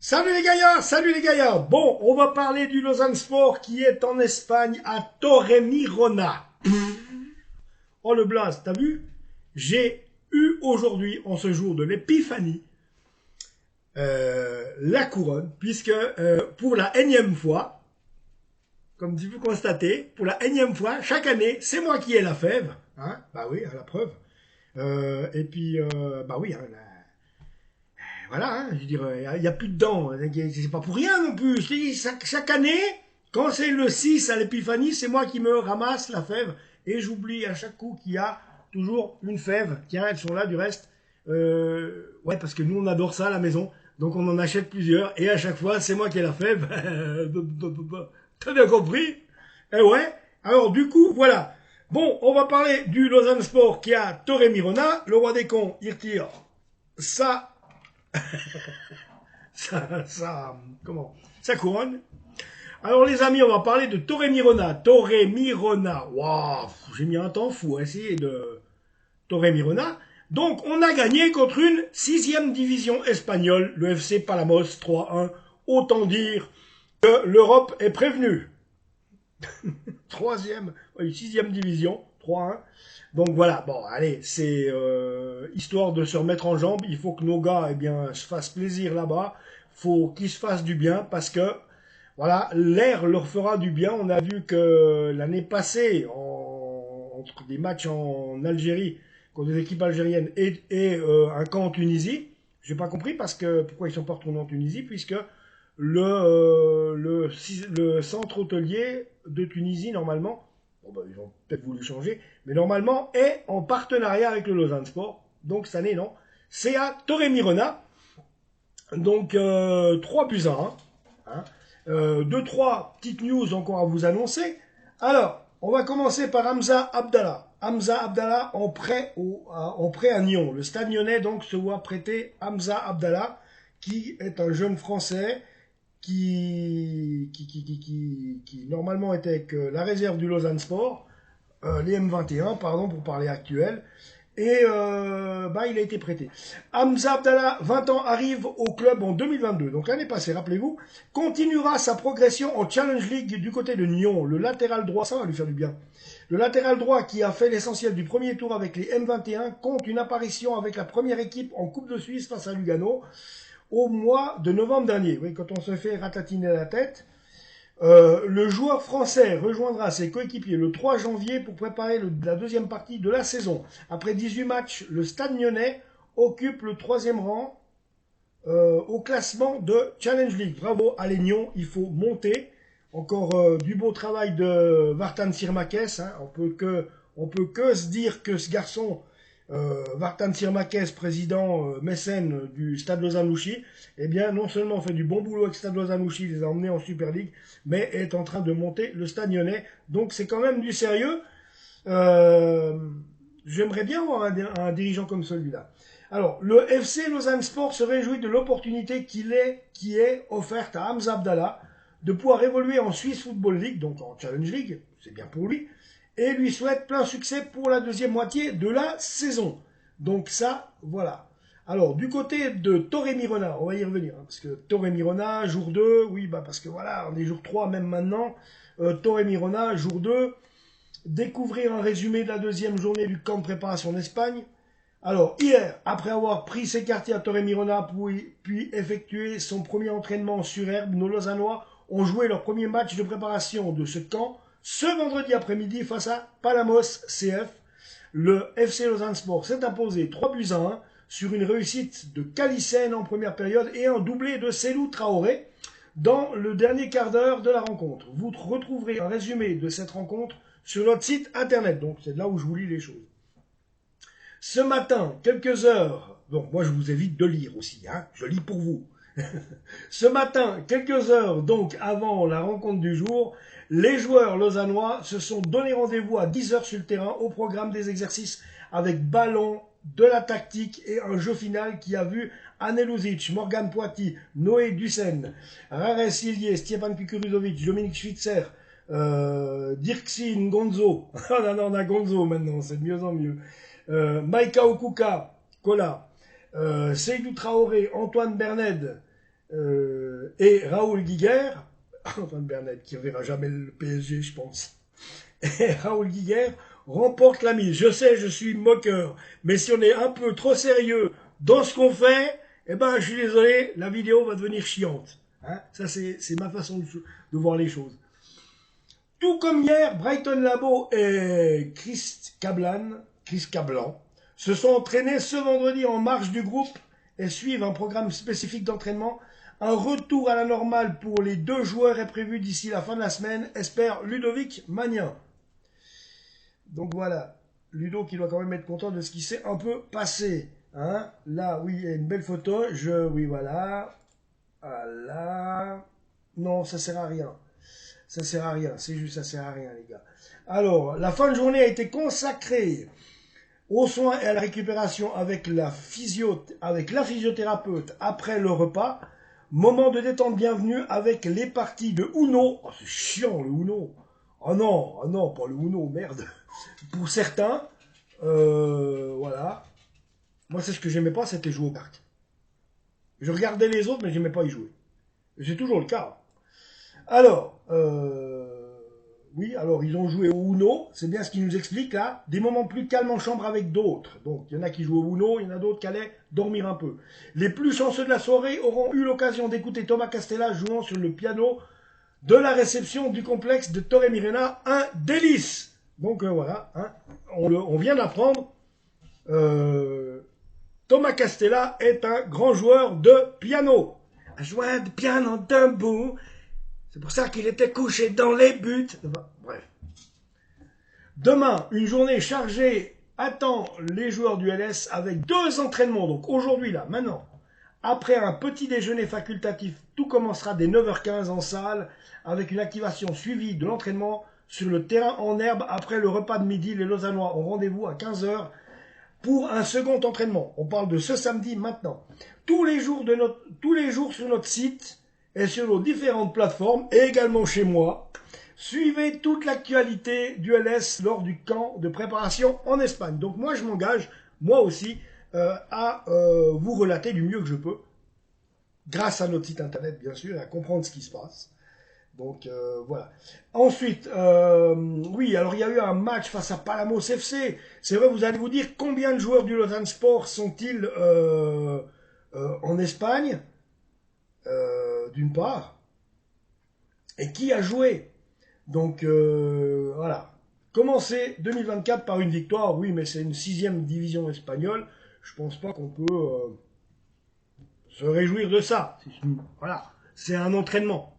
Salut les gaillards. Bon, on va parler du Lausanne Sport qui est en Espagne à Torremirona. Oh le blast, t'as vu? J'ai eu aujourd'hui, en ce jour de l'épiphanie, la couronne, puisque pour la énième fois, comme tu peux constater, pour la énième fois, chaque année, c'est moi qui ai la fève. Hein, bah oui, à la preuve. Et puis, bah oui, hein, voilà, hein, je veux dire, il n'y a plus de dents. C'est pas pour rien non plus. Je dis, chaque année, quand c'est le 6 à l'épiphanie, c'est moi qui me ramasse la fève. Et j'oublie à chaque coup qu'il y a toujours une fève. Tiens, elles sont là du reste. Ouais, parce que nous, on adore ça à la maison. Donc on en achète plusieurs. Et à chaque fois, c'est moi qui ai la fève. T'as bien compris? Eh ouais. Alors du coup, voilà. Bon, on va parler du Lausanne Sport qui a Torremirona. Le roi des cons, il retire ça comment ça couronne. Alors les amis, on va parler de Torremirona. Torremirona. Waouh, j'ai mis un temps fou à essayer de Torremirona. Donc on a gagné contre une sixième division espagnole, le FC Palamos 3-1. Autant dire que l'Europe est prévenue. Troisième, oui, sixième division, 3-1. Donc voilà, bon, allez, c'est histoire de se remettre en jambes. Il faut que nos gars, eh bien, se fassent plaisir là-bas. Faut qu'ils se fassent du bien parce que, voilà, l'air leur fera du bien. On a vu que l'année passée, entre des matchs en Algérie contre des équipes algériennes et un camp en Tunisie, j'ai pas compris parce que pourquoi ils sont pas retournés en Tunisie puisque le centre hôtelier de Tunisie, normalement, bon bah, ils ont peut-être voulu changer, mais normalement est en partenariat avec le Lausanne Sport. Donc cette année, non. C'est à Torremirona. Donc 3 buts à 1. Hein. 2-3 petites news encore à vous annoncer. Alors, on va commencer par Hamza Abdallah. Hamza Abdallah en prêt à Nyon. Le Stade Lyonnais donc se voit prêter Hamza Abdallah, qui est un jeune Français qui normalement était avec la réserve du Lausanne Sport, les M21, pardon, pour parler actuel, et bah, il a été prêté. Hamza Abdallah, 20 ans, arrive au club en 2022, donc l'année passée, rappelez-vous, continuera sa progression en Challenge League du côté de Nyon, le latéral droit, ça va lui faire du bien. Le latéral droit qui a fait l'essentiel du premier tour avec les M21 compte une apparition avec la première équipe en Coupe de Suisse face à Lugano au mois de novembre dernier. Oui, quand on se fait ratatiner la tête, le joueur français rejoindra ses coéquipiers le 3 janvier pour préparer la deuxième partie de la saison. Après 18 matchs, le Stade Lyonnais occupe le troisième rang au classement de Challenge League. Bravo à les Nyons, il faut monter. Encore du beau travail de Vartan Sirmakes. Hein. On peut que se dire que ce garçon, Vartan Sirmakes, président mécène du Stade Lausanne-Louchy, eh bien, non seulement fait du bon boulot avec Stade Lausanne-Louchy, les a emmenés en Super League, mais est en train de monter le Stade Lyonnais. Donc, c'est quand même du sérieux. J'aimerais bien avoir un dirigeant comme celui-là. Alors, le FC Lausanne Sport se réjouit de l'opportunité qui est offerte à Hamza Abdallah de pouvoir évoluer en Swiss Football League, donc en Challenge League, c'est bien pour lui, et lui souhaite plein succès pour la deuxième moitié de la saison. Donc ça, voilà. Alors, du côté de Torremirona, on va y revenir, hein, parce que Torremirona, jour 2, oui, bah parce que voilà, on est jour 3 même maintenant, Torremirona, jour 2, découvrir un résumé de la deuxième journée du camp de préparation en Espagne. Alors, hier, après avoir pris ses quartiers à Torremirona puis effectuer son premier entraînement sur herbe, nos Lausannois ont joué leur premier match de préparation de ce camp ce vendredi après-midi face à Palamos CF. Le FC Lausanne Sport s'est imposé 3 buts à 1 sur une réussite de Calissène en première période et un doublé de Selou Traoré dans le dernier quart d'heure de la rencontre. Vous retrouverez un résumé de cette rencontre sur notre site internet, donc c'est là où je vous lis les choses. Ce matin, quelques heures, donc moi je vous évite de lire aussi, hein, je lis pour vous. Ce matin, quelques heures donc avant la rencontre du jour, les joueurs lausannois se sont donné rendez-vous à 10 heures sur le terrain au programme des exercices avec ballon, de la tactique et un jeu final qui a vu Anne Luzic, Morgan Poiti, Noé Dussen, Rares Ilié, Stjepan Kukuruzovic, Dominique Schwitzer, Dirksi Ngonzo. Ah non, on a Gonzo maintenant, c'est de mieux en mieux. Maïka Okuka, Kola, Seydou Traoré, Antoine Berned, et Raoul Guiguer, Antoine Bernet, qui ne verra jamais le PSG, je pense, et Raoul Guiguer remporte la mise. Je sais, je suis moqueur, mais si on est un peu trop sérieux dans ce qu'on fait, eh ben, je suis désolé, la vidéo va devenir chiante. Hein, ça, c'est ma façon de voir les choses. Tout comme hier, Brighton Labo et Chris Cablan se sont entraînés ce vendredi en marge du groupe et suivent un programme spécifique d'entraînement. Un retour à la normale pour les 2 joueurs est prévu d'ici la fin de la semaine, espère Ludovic Magnin. Donc voilà, Ludo qui doit quand même être content de ce qui s'est un peu passé. Hein, là, oui, il y a une belle photo. Oui, voilà. Voilà. Non, ça sert à rien. Ça sert à rien. C'est juste, ça sert à rien, les gars. Alors, la fin de journée a été consacrée aux soins et à la récupération avec la physiothérapeute après le repas. Moment de détente bienvenue avec les parties de Uno. Oh, c'est chiant, le Uno. Oh non, pas le Uno, merde. Pour certains, voilà. Moi, c'est ce que j'aimais pas, c'était jouer aux cartes. Je regardais les autres, mais j'aimais pas y jouer. C'est toujours le cas. Alors, oui, alors ils ont joué au Uno, c'est bien ce qu'ils nous expliquent là. Des moments plus calmes en chambre avec d'autres. Donc, il y en a qui jouent au Uno, il y en a d'autres qui allaient dormir un peu. Les plus chanceux de la soirée auront eu l'occasion d'écouter Thomas Castella jouant sur le piano de la réception du complexe de Torre Mirena, un délice. Donc voilà, hein, on vient d'apprendre. Thomas Castella est un grand joueur de piano. Un joueur de piano d'un bout. C'est pour ça qu'il était couché dans les buts. Bref. Demain, une journée chargée attend les joueurs du LS avec 2 entraînements. Donc aujourd'hui, là, maintenant, après un petit déjeuner facultatif, tout commencera dès 9h15 en salle avec une activation suivie de l'entraînement sur le terrain en herbe. Après le repas de midi, les Lausannois ont rendez-vous à 15h pour un second entraînement. On parle de ce samedi maintenant. Tous les jours sur notre site et sur nos différentes plateformes et également chez moi. Suivez toute l'actualité du LS lors du camp de préparation en Espagne. Donc moi je m'engage, moi aussi, à vous relater du mieux que je peux, grâce à notre site internet bien sûr, à comprendre ce qui se passe. Donc voilà. Ensuite, oui, alors il y a eu un match face à Palamos FC. C'est vrai, vous allez vous dire combien de joueurs du Lausanne Sport sont-ils en Espagne, d'une part, et qui a joué. Donc voilà. Commencer 2024 par une victoire, oui, mais c'est une 6e division espagnole. Je pense pas qu'on peut se réjouir de ça. Voilà, c'est un entraînement.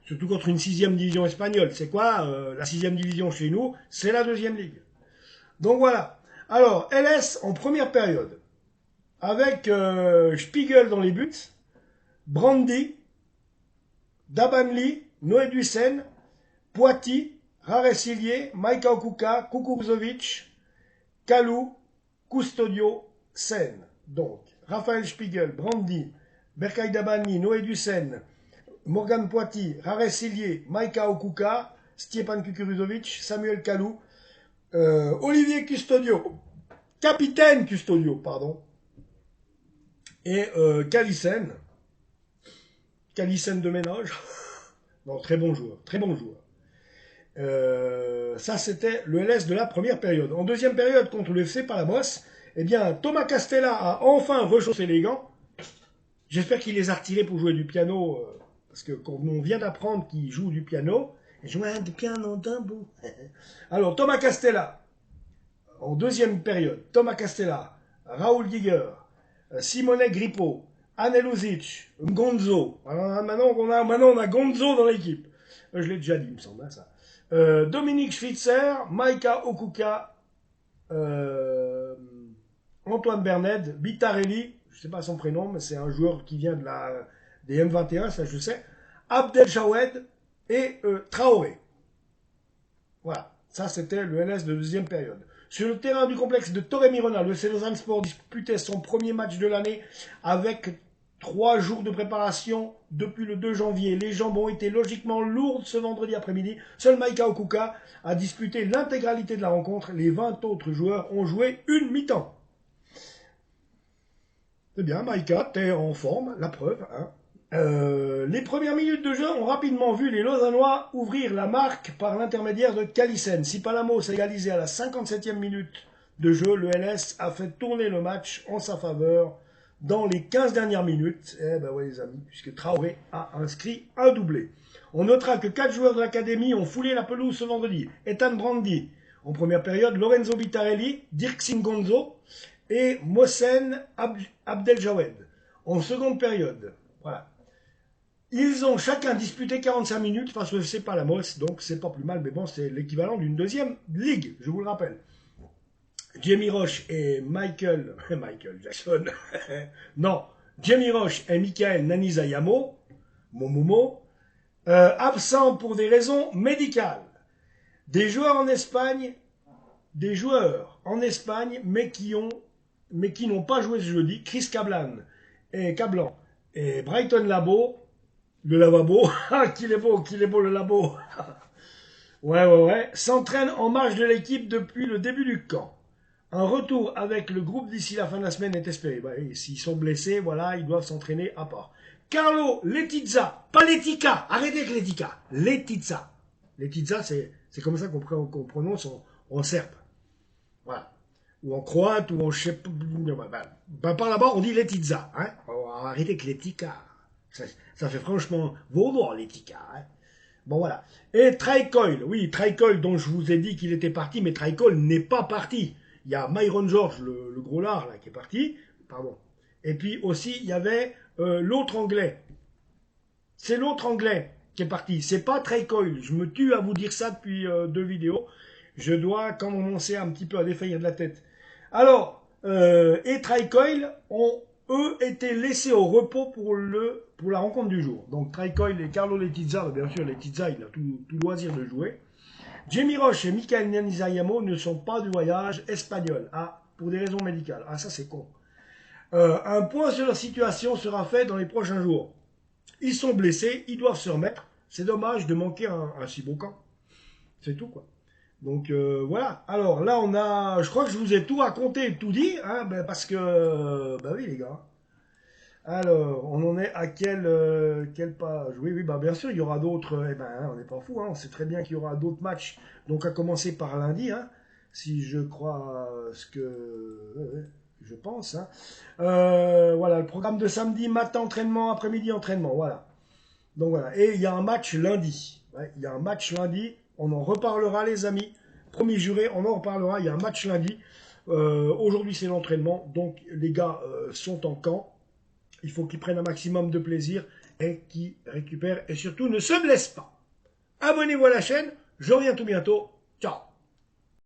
Surtout contre une 6e division espagnole. C'est quoi la 6e division chez nous? C'est la 2e ligue. Donc voilà. Alors, LS en première période. Avec Spiegel dans les buts. Brandy. Dabanli. Noé Dussen. Poiti. Raresilier. Maika Okuka. Kukuruzovic. Kalou. Custodio. Sen. Donc, Raphaël Spiegel. Brandy. Berkay Dabanli. Noé Dussen. Morgan Poiti, Raresilier, Maika Okuka, Stjepan Kukuruzovic, Samuel Kalou, Olivier Custodio, capitaine Custodio, pardon, et Calissen de ménage. Non, très bon joueur, très bon joueur. Ça, c'était le LS de la première période. En deuxième période, contre le FC Palamos, eh bien, Thomas Castella a enfin rechaussé les gants. J'espère qu'il les a retirés pour jouer du piano. Parce que quand on vient d'apprendre qu'il joue du piano, il joue du piano d'un bout. Alors, Thomas Castella, en deuxième période, Thomas Castella, Raoul Giger, Simone Grippo, Aneluzic, Gonzo. Alors, maintenant, on a Gonzo dans l'équipe. Je l'ai déjà dit, il me semble, hein, ça. Dominique Schwitzer, Maika Okuka, Antoine Bernet, Bitarelli, je ne sais pas son prénom, mais c'est un joueur qui vient des M21, ça je sais, Abdel Jawed et Traoré. Voilà, ça c'était le LS de deuxième période. Sur le terrain du complexe de Torre Mirona, le FC Lausanne Sport disputait son premier match de l'année avec 3 jours de préparation depuis le 2 janvier. Les jambes ont été logiquement lourdes ce vendredi après-midi. Seul Maika Okuka a disputé l'intégralité de la rencontre. Les 20 autres joueurs ont joué une mi-temps. C'est bien, Maika, t'es en forme, la preuve. Hein. Les premières minutes de jeu ont rapidement vu les Lausannois ouvrir la marque par l'intermédiaire de Calissen. Si Palamos a égalisé à la 57e minute de jeu, le LS a fait tourner le match en sa faveur dans les 15 dernières minutes. Eh ben ouais les amis, puisque Traoré a inscrit un doublé. On notera que 4 joueurs de l'académie ont foulé la pelouse ce vendredi. Ethan Brandy en première période, Lorenzo Vitarelli, Dirk Singonzo et Mohsen Abdeljawed en seconde période. Voilà. Ils ont chacun disputé 45 minutes face au FC Palamos, donc c'est pas plus mal, mais bon, c'est l'équivalent d'une deuxième ligue, je vous le rappelle. Jamie Roche et Michael Jackson, non, Jamie Roche et Michael Nanizayamo, Momomo, absents pour des raisons médicales. Des joueurs en Espagne, mais qui n'ont pas joué ce jeudi, Chris Cablan et Brighton Labo, le lavabo, qu'il est beau le labo. Ouais, s'entraînent en marge de l'équipe depuis le début du camp. Un retour avec le groupe d'ici la fin de la semaine est espéré. Bah, s'ils sont blessés, voilà, ils doivent s'entraîner à part. Carlo Letizza, pas Letica, arrêtez avec Letica, Letizza. Letizza, c'est comme ça qu'on prononce en serbe. Voilà. Ou en croate, ou en je sais pas. Par là-bas, on dit Letizza. Hein. Arrêtez avec Letica. Ça fait franchement vaudois, Letica. Hein. Bon, voilà. Et Traikoil, oui, Traikoil dont je vous ai dit qu'il était parti, mais Traikoil n'est pas parti. Il y a Myron George, le gros lard, là, qui est parti. Pardon. Et puis aussi, il y avait l'autre anglais. C'est l'autre anglais qui est parti. C'est pas Traikoil. Je me tue à vous dire ça depuis 2 vidéos. Je dois commencer un petit peu à défaillir de la tête. Alors, et Traikoil ont, eux, été laissés au repos pour la rencontre du jour. Donc Traikoil et Carlo Letizza, bien sûr, Letizza, il a tout loisir de jouer. Jamie Roche et Michael Nanizayamo ne sont pas du voyage espagnol. Ah, pour des raisons médicales. Ah, ça c'est con. Un point sur leur situation sera fait dans les prochains jours. Ils sont blessés, ils doivent se remettre. C'est dommage de manquer un si beau camp. C'est tout, quoi. Donc voilà. Alors là, je crois que je vous ai tout raconté, tout dit, hein, parce que, oui les gars. Alors, on en est à quelle page? Oui, bien sûr, il y aura d'autres. On n'est pas fou, hein, on sait très bien qu'il y aura d'autres matchs. Donc à commencer par lundi, hein, si je crois ce que je pense. Hein. Voilà, le programme de samedi, matin entraînement, après-midi entraînement, voilà. Donc voilà, et il y a un match lundi. Ouais, il y a un match lundi. On en reparlera, les amis. Promis juré, on en reparlera. Il y a un match lundi. Aujourd'hui, c'est l'entraînement. Donc, les gars sont en camp. Il faut qu'ils prennent un maximum de plaisir et qu'ils récupèrent. Et surtout, ne se blessent pas. Abonnez-vous à la chaîne. Je reviens tout bientôt. Ciao.